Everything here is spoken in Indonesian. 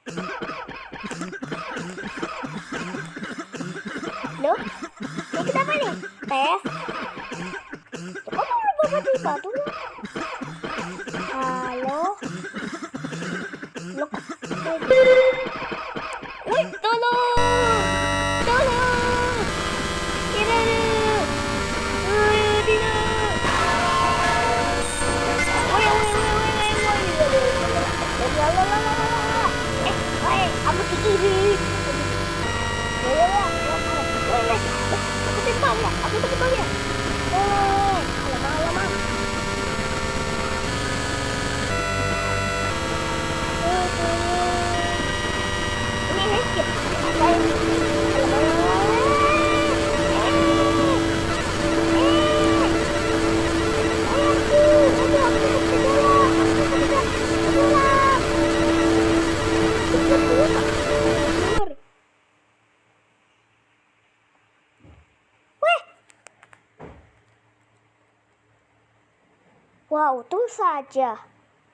Loh, ini kenapa nih? Tes. Kok mau bawa di batu? Halo? Loh, wih, tolong! Tolong! Tidak! Tidak! Woi, woi, woi, woi, woi, woi. Woi, aku ke kiri. Woi, woi, woi, aku tembak ya, aku tembak ya. Woi, alamak, alamak. Ini skip. Wow, itu saja.